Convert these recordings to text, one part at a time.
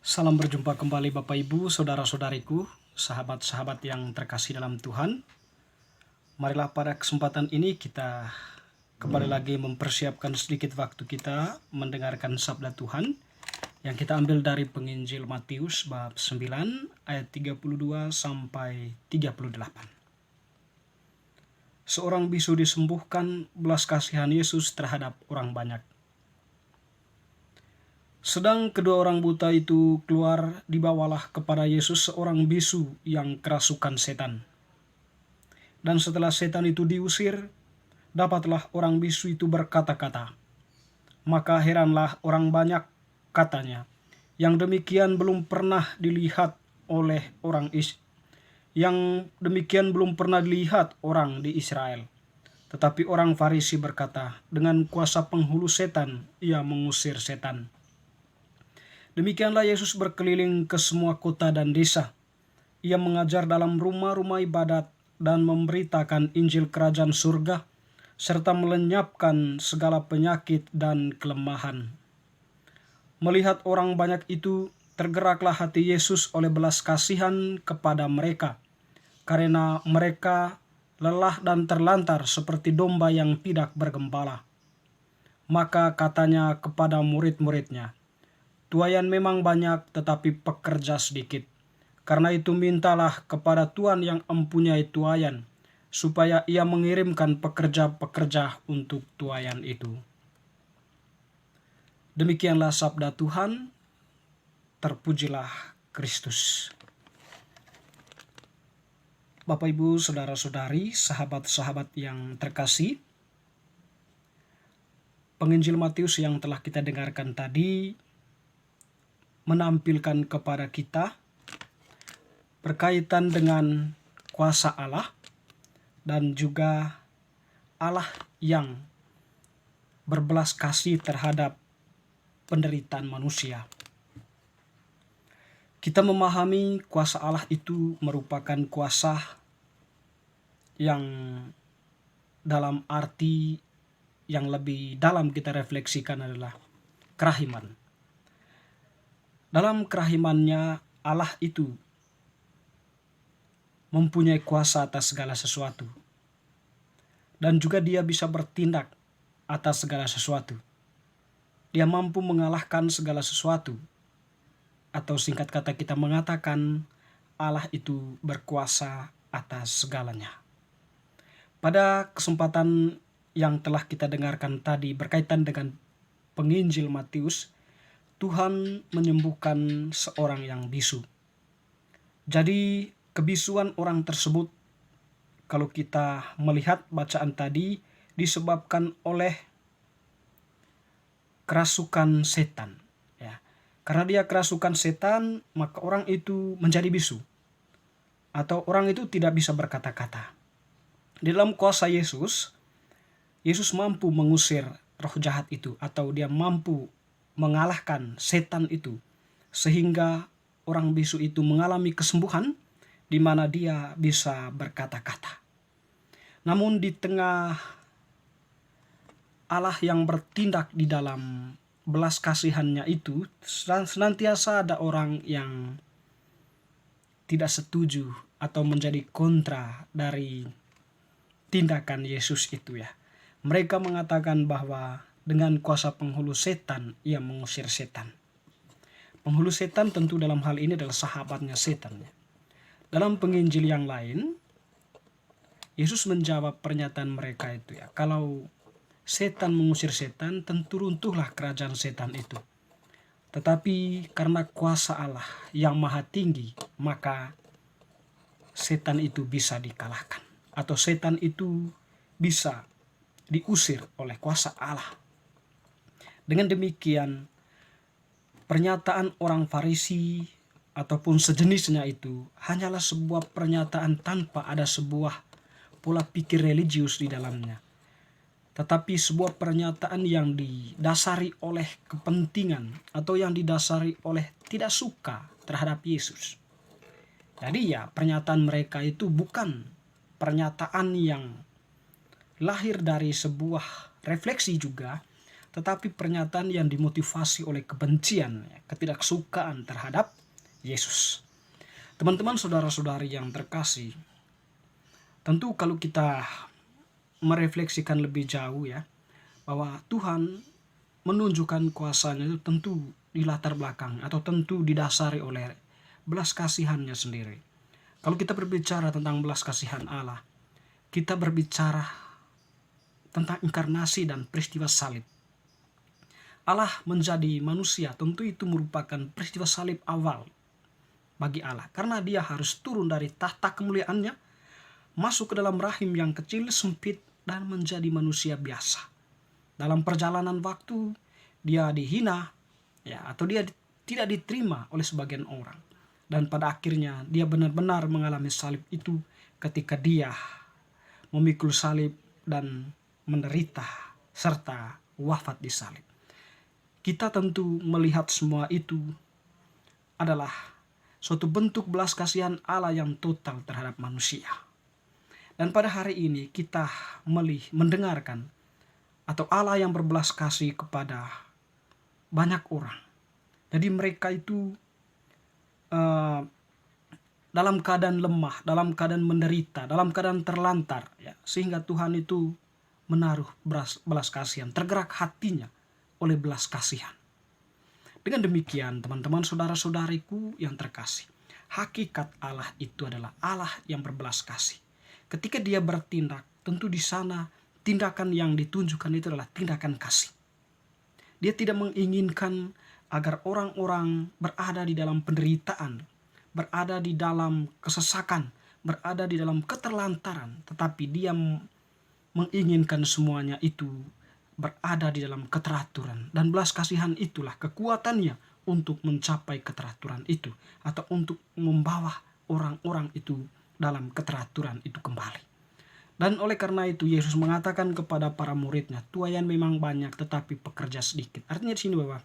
Salam berjumpa kembali Bapak Ibu, saudara-saudariku, sahabat-sahabat yang terkasih dalam Tuhan. Marilah pada kesempatan ini kita kembali lagi mempersiapkan sedikit waktu kita mendengarkan sabda Tuhan yang kita ambil dari penginjil Matius bab 9 ayat 32 sampai 38. Seorang bisu disembuhkan belas kasihan Yesus terhadap orang banyak. Sedang kedua orang buta itu keluar, dibawalah kepada Yesus seorang bisu yang kerasukan setan. Dan setelah setan itu diusir, dapatlah orang bisu itu berkata-kata. Maka heranlah orang banyak, katanya, yang demikian belum pernah dilihat orang di Israel. Tetapi orang Farisi berkata, dengan kuasa penghulu setan ia mengusir setan. Demikianlah Yesus berkeliling ke semua kota dan desa. Ia mengajar dalam rumah-rumah ibadat dan memberitakan Injil Kerajaan Surga, serta melenyapkan segala penyakit dan kelemahan. Melihat orang banyak itu, tergeraklah hati Yesus oleh belas kasihan kepada mereka, karena mereka lelah dan terlantar seperti domba yang tidak bergembala. Maka katanya kepada murid-muridnya, tuaian memang banyak, tetapi pekerja sedikit. Karena itu mintalah kepada Tuhan yang mempunyai tuaian, supaya ia mengirimkan pekerja-pekerja untuk tuaian itu. Demikianlah sabda Tuhan, terpujilah Kristus. Bapak Ibu, saudara-saudari, sahabat-sahabat yang terkasih, penginjil Matius yang telah kita dengarkan tadi menampilkan kepada kita berkaitan dengan kuasa Allah dan juga Allah yang berbelas kasih terhadap penderitaan manusia. Kita memahami kuasa Allah itu merupakan kuasa yang dalam arti yang lebih dalam kita refleksikan adalah kerahiman. Dalam kerahimannya, Allah itu mempunyai kuasa atas segala sesuatu. Dan juga dia bisa bertindak atas segala sesuatu. Dia mampu mengalahkan segala sesuatu. Atau singkat kata kita mengatakan Allah itu berkuasa atas segalanya. Pada kesempatan yang telah kita dengarkan tadi berkaitan dengan penginjil Matius, Tuhan menyembuhkan seorang yang bisu. Jadi kebisuan orang tersebut, kalau kita melihat bacaan tadi, disebabkan oleh kerasukan setan. Ya. Karena dia kerasukan setan, maka orang itu menjadi bisu. Atau orang itu tidak bisa berkata-kata. Di dalam kuasa Yesus, Yesus mampu mengusir roh jahat itu, atau dia mampu mengalahkan setan itu, sehingga orang bisu itu mengalami kesembuhan di mana dia bisa berkata-kata. Namun di tengah Allah yang bertindak di dalam belas kasihannya itu, senantiasa ada orang yang tidak setuju atau menjadi kontra dari tindakan Yesus itu ya. Mereka mengatakan bahwa dengan kuasa penghulu setan ia mengusir setan. Penghulu setan tentu dalam hal ini adalah sahabatnya setan ya. Dalam penginjil yang lain, Yesus menjawab pernyataan mereka itu ya. Kalau setan mengusir setan, tentu runtuhlah kerajaan setan itu. Tetapi karena kuasa Allah yang maha tinggi, maka setan itu bisa dikalahkan. Atau setan itu bisa diusir oleh kuasa Allah. Dengan demikian, pernyataan orang Farisi ataupun sejenisnya itu hanyalah sebuah pernyataan tanpa ada sebuah pola pikir religius di dalamnya. Tetapi sebuah pernyataan yang didasari oleh kepentingan atau yang didasari oleh tidak suka terhadap Yesus. Jadi ya, pernyataan mereka itu bukan pernyataan yang lahir dari sebuah refleksi juga, tetapi pernyataan yang dimotivasi oleh kebencian, ya, ketidaksukaan terhadap Yesus. Teman-teman, saudara-saudari yang terkasih, tentu kalau kita merefleksikan lebih jauh ya, bahwa Tuhan menunjukkan kuasanya itu tentu di latar belakang atau tentu didasari oleh belas kasihannya sendiri. Kalau kita berbicara tentang belas kasihan Allah, kita berbicara tentang inkarnasi dan peristiwa salib. Allah menjadi manusia, tentu itu merupakan peristiwa salib awal bagi Allah. Karena dia harus turun dari tahta kemuliaannya, masuk ke dalam rahim yang kecil, sempit, dan menjadi manusia biasa. Dalam perjalanan waktu, dia dihina, ya, atau dia tidak diterima oleh sebagian orang. Dan pada akhirnya dia benar-benar mengalami salib itu ketika dia memikul salib dan menderita serta wafat di salib. Kita tentu melihat semua itu adalah suatu bentuk belas kasihan Allah yang total terhadap manusia. Dan pada hari ini kita mendengarkan atau Allah yang berbelas kasih kepada banyak orang. Jadi mereka itu dalam keadaan lemah, dalam keadaan menderita, dalam keadaan terlantar, ya, sehingga Tuhan itu menaruh belas kasihan, tergerak hatinya oleh belas kasihan. Dengan demikian, teman-teman, saudara-saudariku yang terkasih, hakikat Allah itu adalah Allah yang berbelas kasih. Ketika dia bertindak, tentu di sana tindakan yang ditunjukkan itu adalah tindakan kasih. Dia tidak menginginkan agar orang-orang berada di dalam penderitaan, berada di dalam kesesakan, berada di dalam keterlantaran, tetapi dia menginginkan semuanya itu berada di dalam keteraturan. Dan belas kasihan itulah kekuatannya untuk mencapai keteraturan itu, atau untuk membawa orang-orang itu dalam keteraturan itu kembali. Dan oleh karena itu Yesus mengatakan kepada para muridnya, tuaian memang banyak tetapi pekerja sedikit. Artinya di sini bahwa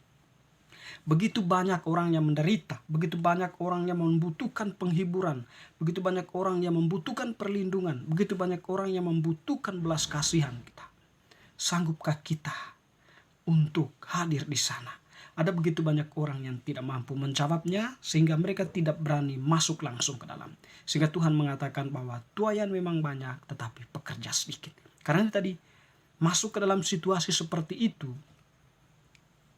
begitu banyak orang yang menderita, begitu banyak orang yang membutuhkan penghiburan, begitu banyak orang yang membutuhkan perlindungan, begitu banyak orang yang membutuhkan belas kasihan kita. Sanggupkah kita untuk hadir di sana? Ada begitu banyak orang yang tidak mampu menjawabnya, sehingga mereka tidak berani masuk langsung ke dalam. Sehingga Tuhan mengatakan bahwa tuaian memang banyak tetapi pekerja sedikit. Karena tadi masuk ke dalam situasi seperti itu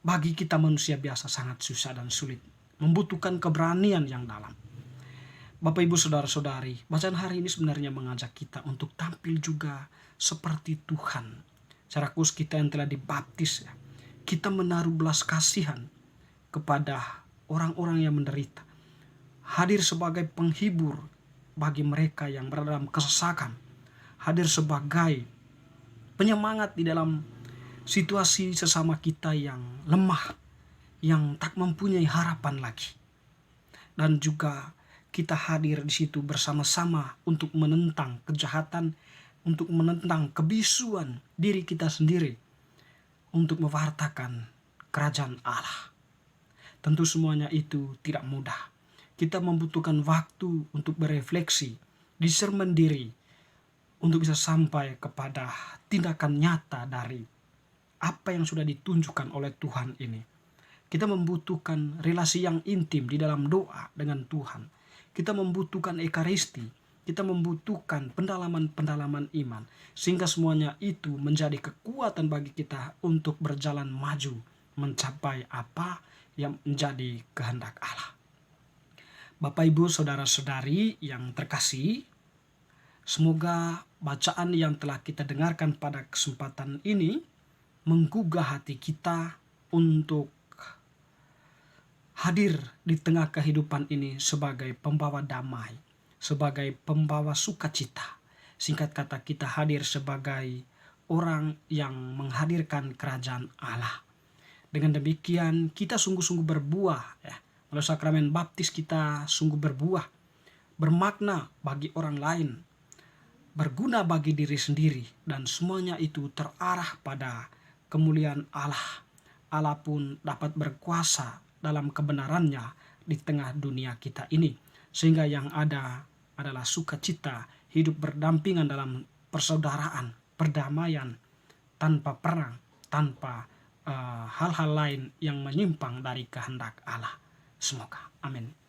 bagi kita manusia biasa sangat susah dan sulit, membutuhkan keberanian yang dalam. Bapak, Ibu, saudara-saudari, bacaan hari ini sebenarnya mengajak kita untuk tampil juga seperti Tuhan. Secara khusus kita yang telah dibaptis, ya, kita menaruh belas kasihan kepada orang-orang yang menderita. Hadir sebagai penghibur bagi mereka yang berada dalam kesesakan. Hadir sebagai penyemangat di dalam situasi sesama kita yang lemah, yang tak mempunyai harapan lagi. Dan juga kita hadir di situ bersama-sama untuk menentang kejahatan, untuk menentang kebisuan diri kita sendiri, untuk mewartakan kerajaan Allah. Tentu semuanya itu tidak mudah. Kita membutuhkan waktu untuk berefleksi, discernment diri, untuk bisa sampai kepada tindakan nyata dari apa yang sudah ditunjukkan oleh Tuhan ini. Kita membutuhkan relasi yang intim di dalam doa dengan Tuhan. Kita membutuhkan ekaristi. Kita membutuhkan pendalaman-pendalaman iman. Sehingga semuanya itu menjadi kekuatan bagi kita untuk berjalan maju mencapai apa yang menjadi kehendak Allah. Bapak, Ibu, saudara-saudari yang terkasih, semoga bacaan yang telah kita dengarkan pada kesempatan ini menggugah hati kita untuk hadir di tengah kehidupan ini sebagai pembawa damai, sebagai pembawa sukacita. Singkat kata, kita hadir sebagai orang yang menghadirkan kerajaan Allah. Dengan demikian kita sungguh-sungguh berbuah, ya. Melalui sakramen baptis kita sungguh berbuah, bermakna bagi orang lain, berguna bagi diri sendiri, dan semuanya itu terarah pada kemuliaan Allah. Allah pun dapat berkuasa dalam kebenarannya di tengah dunia kita ini, sehingga yang ada adalah sukacita, hidup berdampingan dalam persaudaraan, perdamaian, tanpa perang, tanpa hal-hal lain yang menyimpang dari kehendak Allah. Semoga. Amin.